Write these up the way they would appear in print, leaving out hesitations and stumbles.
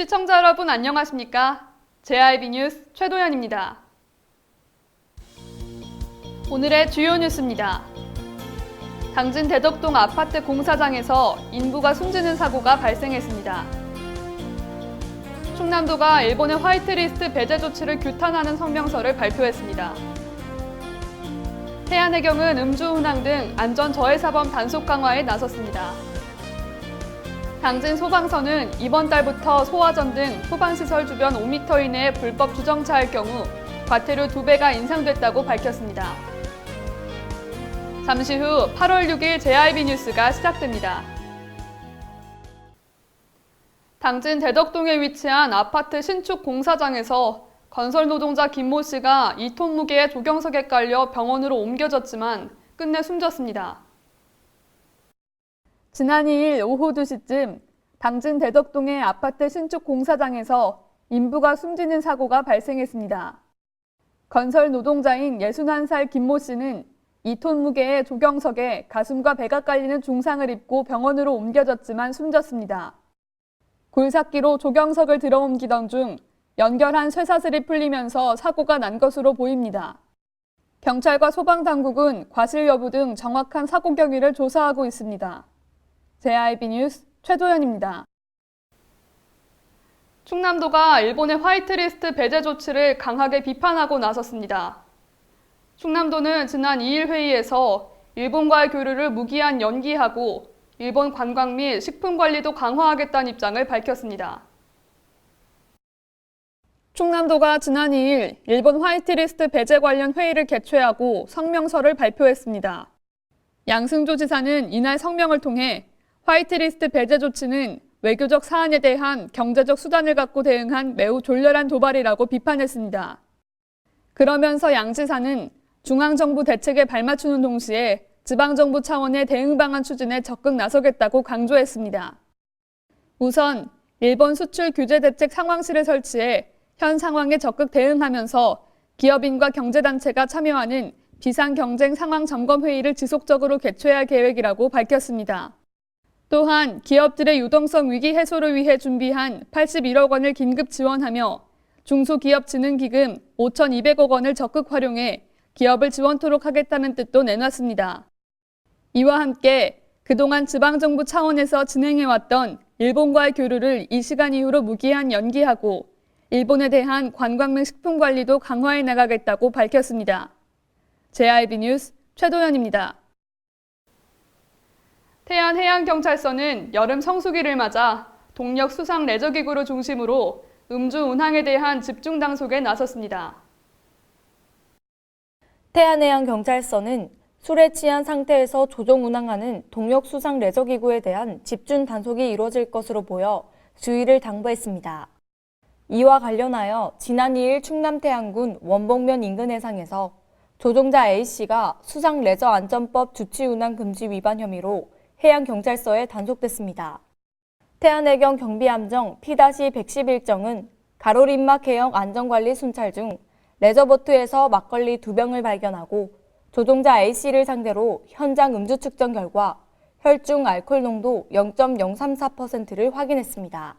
시청자 여러분 안녕하십니까? JIB 뉴스 최도연입니다. 오늘의 주요 뉴스입니다. 당진 대덕동 아파트 공사장에서 인부가 숨지는 사고가 발생했습니다. 충남도가 일본의 화이트리스트 배제 조치를 규탄하는 성명서를 발표했습니다. 태안해경은 음주운항 등 안전저해사범 단속 강화에 나섰습니다. 당진 소방서는 이번 달부터 소화전 등 소방시설 주변 5m 이내에 불법 주정차할 경우 과태료 2배가 인상됐다고 밝혔습니다. 잠시 후 8월 6일 JIB 뉴스가 시작됩니다. 당진 대덕동에 위치한 아파트 신축 공사장에서 건설 노동자 김모 씨가 2톤 무게의 조경석에 깔려 병원으로 옮겨졌지만 끝내 숨졌습니다. 지난 2일 오후 2시쯤 당진 대덕동의 아파트 신축 공사장에서 인부가 숨지는 사고가 발생했습니다. 건설 노동자인 61살 김모 씨는 2톤 무게의 조경석에 가슴과 배가 깔리는 중상을 입고 병원으로 옮겨졌지만 숨졌습니다. 굴삭기로 조경석을 들어 옮기던 중 연결한 쇠사슬이 풀리면서 사고가 난 것으로 보입니다. 경찰과 소방당국은 과실 여부 등 정확한 사고 경위를 조사하고 있습니다. JIB 뉴스 최도연입니다. 충남도가 일본의 화이트리스트 배제 조치를 강하게 비판하고 나섰습니다. 충남도는 지난 2일 회의에서 일본과의 교류를 무기한 연기하고 일본 관광 및 식품 관리도 강화하겠다는 입장을 밝혔습니다. 충남도가 지난 2일 일본 화이트리스트 배제 관련 회의를 개최하고 성명서를 발표했습니다. 양승조 지사는 이날 성명을 통해 화이트리스트 배제 조치는 외교적 사안에 대한 경제적 수단을 갖고 대응한 매우 졸렬한 도발이라고 비판했습니다. 그러면서 양 지사는 중앙정부 대책에 발맞추는 동시에 지방정부 차원의 대응 방안 추진에 적극 나서겠다고 강조했습니다. 우선 일본 수출 규제 대책 상황실을 설치해 현 상황에 적극 대응하면서 기업인과 경제단체가 참여하는 비상경쟁 상황 점검 회의를 지속적으로 개최할 계획이라고 밝혔습니다. 또한 기업들의 유동성 위기 해소를 위해 준비한 81억 원을 긴급 지원하며 중소기업진흥기금 5,200억 원을 적극 활용해 기업을 지원토록 하겠다는 뜻도 내놨습니다. 이와 함께 그동안 지방정부 차원에서 진행해왔던 일본과의 교류를 이 시간 이후로 무기한 연기하고 일본에 대한 관광 및 식품 관리도 강화해 나가겠다고 밝혔습니다. JIB 뉴스 최도연입니다. 태안해양경찰서는 여름 성수기를 맞아 동력 수상 레저기구를 중심으로 음주 운항에 대한 집중 단속에 나섰습니다. 태안해양경찰서는 술에 취한 상태에서 조종 운항하는 동력 수상 레저기구에 대한 집중 단속이 이루어질 것으로 보여 주의를 당부했습니다. 이와 관련하여 지난 2일 충남태안군 원봉면 인근 해상에서 조종자 A씨가 수상 레저 안전법 주취 운항 금지 위반 혐의로 해양경찰서에 단속됐습니다. 태안해경 경비함정 P-111정은 가로림막 해역 안전관리 순찰 중 레저보트에서 막걸리 2병을 발견하고 조종자 A씨를 상대로 현장 음주 측정 결과 혈중 알코올 농도 0.034%를 확인했습니다.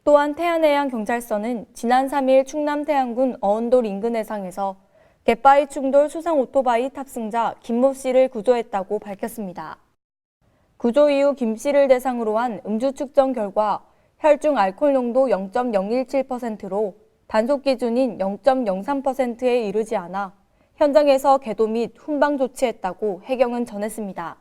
또한 태안해양경찰서는 지난 3일 충남 태안군 어언돌 인근 해상에서 갯바위 충돌 수상 오토바이 탑승자 김모 씨를 구조했다고 밝혔습니다. 구조 이후 김 씨를 대상으로 한 음주 측정 결과 혈중 알코올 농도 0.017%로 단속 기준인 0.03%에 이르지 않아 현장에서 계도 및 훈방 조치했다고 해경은 전했습니다.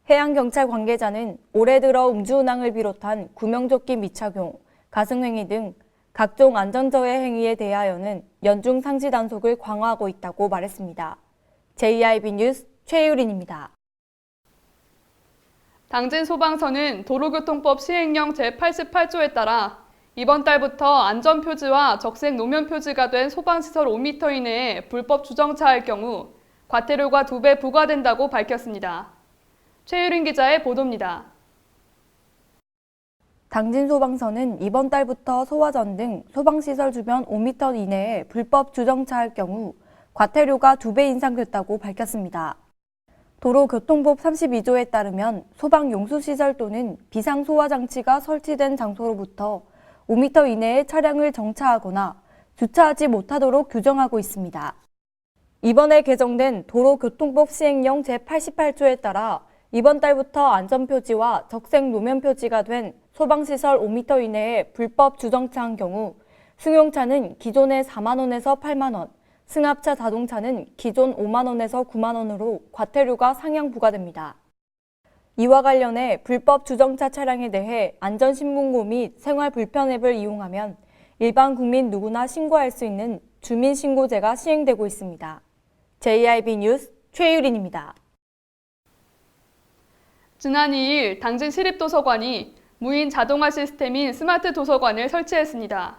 해양경찰 관계자는 올해 들어 음주운항을 비롯한 구명조끼 미착용, 가승행위 등 각종 안전저해 행위에 대하여는 연중 상시 단속을 강화하고 있다고 말했습니다. JIB 뉴스 최유린입니다. 당진 소방서는 도로교통법 시행령 제88조에 따라 이번 달부터 안전표지와 적색 노면표지가 된 소방시설 5m 이내에 불법 주정차할 경우 과태료가 2배 부과된다고 밝혔습니다. 최유린 기자의 보도입니다. 당진 소방서는 이번 달부터 소화전 등 소방시설 주변 5m 이내에 불법 주정차할 경우 과태료가 2배 인상됐다고 밝혔습니다. 도로교통법 32조에 따르면 소방용수시설 또는 비상소화장치가 설치된 장소로부터 5m 이내에 차량을 정차하거나 주차하지 못하도록 규정하고 있습니다. 이번에 개정된 도로교통법 시행령 제88조에 따라 이번 달부터 안전표지와 적색 노면표지가 된 소방시설 5m 이내에 불법 주정차한 경우 승용차는 기존의 4만 원에서 8만 원, 승합차 자동차는 기존 5만 원에서 9만 원으로 과태료가 상향 부과됩니다. 이와 관련해 불법 주정차 차량에 대해 안전신문고 및 생활불편 앱을 이용하면 일반 국민 누구나 신고할 수 있는 주민신고제가 시행되고 있습니다. JIB 뉴스 최유린입니다. 지난 2일 당진 시립도서관이 무인 자동화 시스템인 스마트 도서관을 설치했습니다.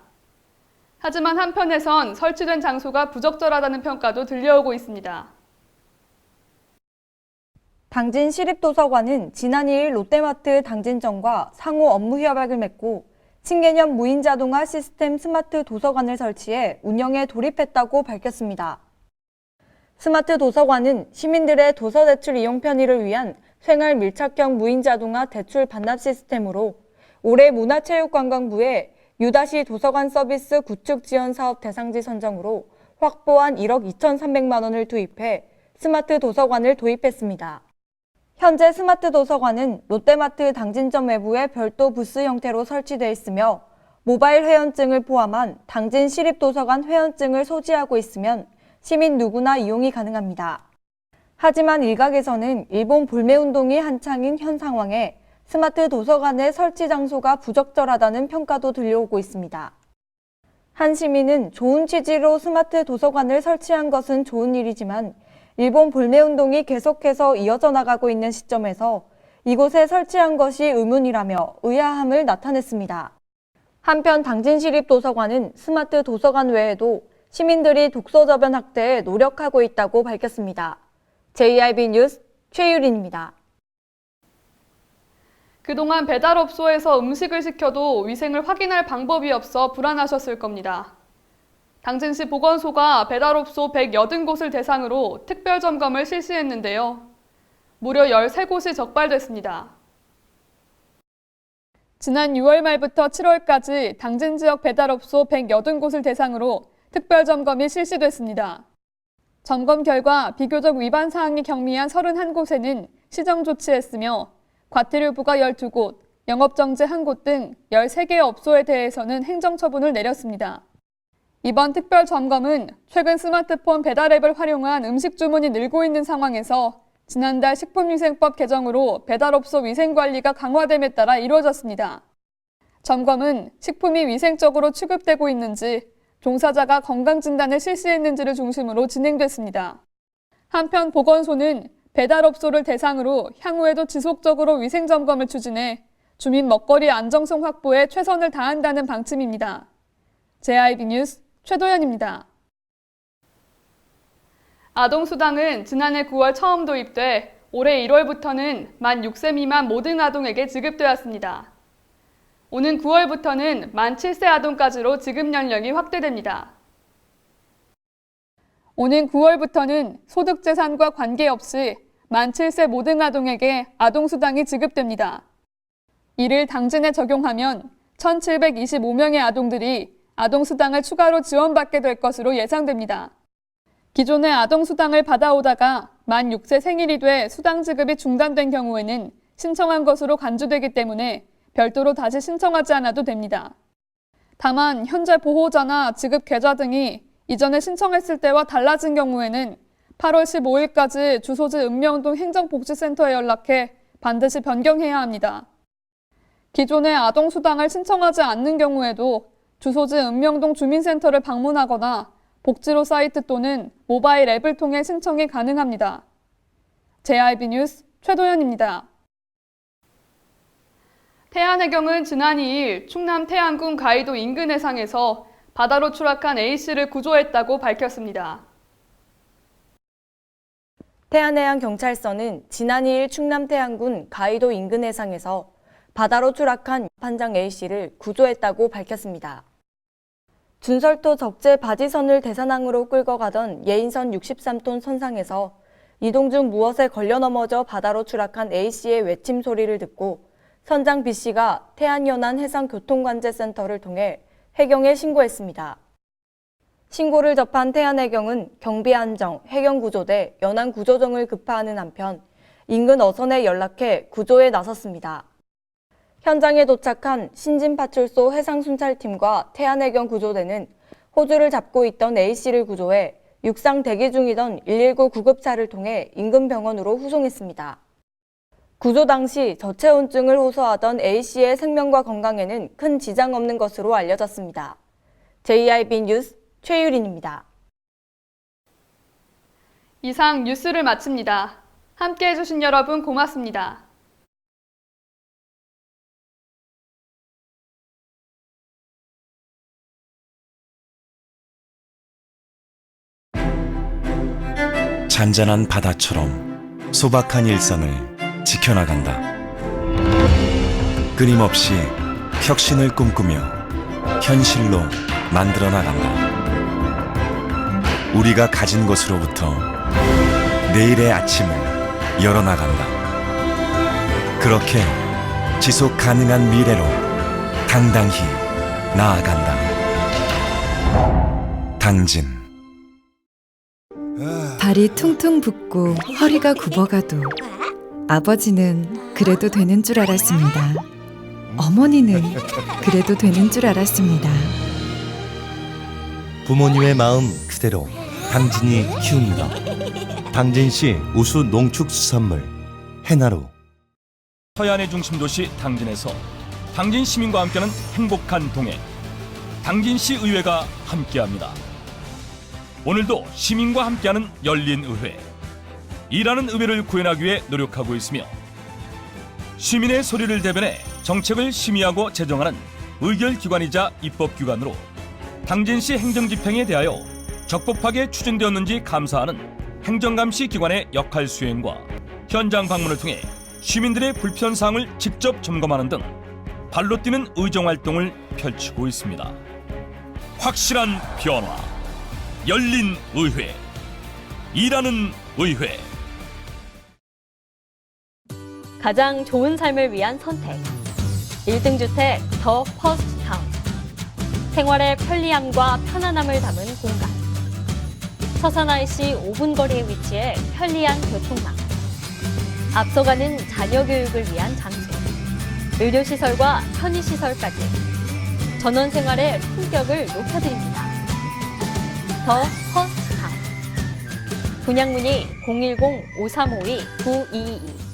하지만 한편에선 설치된 장소가 부적절하다는 평가도 들려오고 있습니다. 당진 시립도서관은 지난 2일 롯데마트 당진점과 상호 업무 협약을 맺고 신개념 무인 자동화 시스템 스마트 도서관을 설치해 운영에 돌입했다고 밝혔습니다. 스마트 도서관은 시민들의 도서 대출 이용 편의를 위한 생활 밀착형 무인 자동화 대출 반납 시스템으로 올해 문화체육관광부의 유다시 도서관 서비스 구축 지원 사업 대상지 선정으로 확보한 1억 2,300만 원을 투입해 스마트 도서관을 도입했습니다. 현재 스마트 도서관은 롯데마트 당진점 외부에 별도 부스 형태로 설치되어 있으며 모바일 회원증을 포함한 당진 시립도서관 회원증을 소지하고 있으면 시민 누구나 이용이 가능합니다. 하지만 일각에서는 일본 불매운동이 한창인 현 상황에 스마트 도서관의 설치 장소가 부적절하다는 평가도 들려오고 있습니다. 한 시민은 좋은 취지로 스마트 도서관을 설치한 것은 좋은 일이지만 일본 불매운동이 계속해서 이어져 나가고 있는 시점에서 이곳에 설치한 것이 의문이라며 의아함을 나타냈습니다. 한편 당진시립도서관은 스마트 도서관 외에도 시민들이 독서 저변 확대에 노력하고 있다고 밝혔습니다. JIB 뉴스 최유린입니다. 그동안 배달업소에서 음식을 시켜도 위생을 확인할 방법이 없어 불안하셨을 겁니다. 당진시 보건소가 배달업소 180곳을 대상으로 특별 점검을 실시했는데요. 무려 13곳이 적발됐습니다. 지난 6월 말부터 7월까지 당진 지역 배달업소 180곳을 대상으로 특별 점검이 실시됐습니다. 점검 결과 비교적 위반 사항이 경미한 31곳에는 시정 조치했으며 과태료 부과 12곳, 영업정지 1곳 등 13개의 업소에 대해서는 행정처분을 내렸습니다. 이번 특별 점검은 최근 스마트폰 배달 앱을 활용한 음식 주문이 늘고 있는 상황에서 지난달 식품위생법 개정으로 배달업소 위생관리가 강화됨에 따라 이루어졌습니다. 점검은 식품이 위생적으로 취급되고 있는지, 종사자가 건강진단을 실시했는지를 중심으로 진행됐습니다. 한편 보건소는 배달업소를 대상으로 향후에도 지속적으로 위생점검을 추진해 주민 먹거리 안정성 확보에 최선을 다한다는 방침입니다. JIB 뉴스 최도연입니다. 아동수당은 지난해 9월 처음 도입돼 올해 1월부터는 만 6세 미만 모든 아동에게 지급되었습니다. 오는 9월부터는 만 7세 아동까지로 지급 연령이 확대됩니다. 오는 9월부터는 소득재산과 관계없이 만 7세 모든 아동에게 아동수당이 지급됩니다. 이를 당진에 적용하면 1,725명의 아동들이 아동수당을 추가로 지원받게 될 것으로 예상됩니다. 기존의 아동수당을 받아오다가 만 6세 생일이 돼 수당 지급이 중단된 경우에는 신청한 것으로 간주되기 때문에 별도로 다시 신청하지 않아도 됩니다. 다만 현재 보호자나 지급 계좌 등이 이전에 신청했을 때와 달라진 경우에는 8월 15일까지 주소지 읍명동 행정복지센터에 연락해 반드시 변경해야 합니다. 기존의 아동수당을 신청하지 않는 경우에도 주소지 읍명동 주민센터를 방문하거나 복지로 사이트 또는 모바일 앱을 통해 신청이 가능합니다. JIB 뉴스 최도연입니다. 태안해경은 지난 2일 충남 태안군 가이도 인근 해상에서 바다로 추락한 A씨를 구조했다고 밝혔습니다. 태안해양경찰서는 지난 2일 충남 태안군 가이도 인근 해상에서 바다로 추락한 판장 A씨를 구조했다고 밝혔습니다. 준설도 적재 바지선을 대산항으로 끌고 가던 예인선 63톤 선상에서 이동 중 무엇에 걸려 넘어져 바다로 추락한 A씨의 외침 소리를 듣고 선장 B씨가 태안연안해상교통관제센터를 통해 해경에 신고했습니다. 신고를 접한 태안해경은 경비안정, 해경구조대, 연안구조정을 급파하는 한편 인근 어선에 연락해 구조에 나섰습니다. 현장에 도착한 신진파출소 해상순찰팀과 태안해경 구조대는 호주를 잡고 있던 A씨를 구조해 육상 대기 중이던 119 구급차를 통해 인근 병원으로 후송했습니다. 구조 당시 저체온증을 호소하던 A씨의 생명과 건강에는 큰 지장 없는 것으로 알려졌습니다. JIB 뉴스 최유린입니다. 이상 뉴스를 마칩니다. 함께 해주신 여러분 고맙습니다. 잔잔한 바다처럼 소박한 일상을 지켜나간다. 끊임없이 혁신을 꿈꾸며 현실로 만들어 나간다. 우리가 가진 것으로부터 내일의 아침을 열어나간다. 그렇게 지속 가능한 미래로 당당히 나아간다. 당진. 발이 퉁퉁 붓고 허리가 굽어가도 아버지는 그래도 되는 줄 알았습니다. 어머니는 그래도 되는 줄 알았습니다. 부모님의 마음 그대로 당진이 키웁니다. 당진시 우수 농축수산물 해나루. 서해안의 중심도시 당진에서 당진 시민과 함께하는 행복한 동행, 당진시 의회가 함께합니다. 오늘도 시민과 함께하는 열린 의회, 일하는 의회를 구현하기 위해 노력하고 있으며 시민의 소리를 대변해 정책을 심의하고 제정하는 의결기관이자 입법기관으로 당진시 행정집행에 대하여 적법하게 추진되었는지 감사하는 행정감시 기관의 역할 수행과 현장 방문을 통해 시민들의 불편사항을 직접 점검하는 등 발로 뛰는 의정활동을 펼치고 있습니다. 확실한 변화, 열린 의회, 일하는 의회. 가장 좋은 삶을 위한 선택. 1등 주택 더 퍼스트 타운. 생활의 편리함과 편안함을 담은 공간. 서산 IC 5분 거리에 위치해 편리한 교통망. 앞서가는 자녀 교육을 위한 장소. 의료시설과 편의시설까지. 전원 생활의 품격을 높여드립니다. 더 퍼스트 타운. 분양 문의 010-5352-9222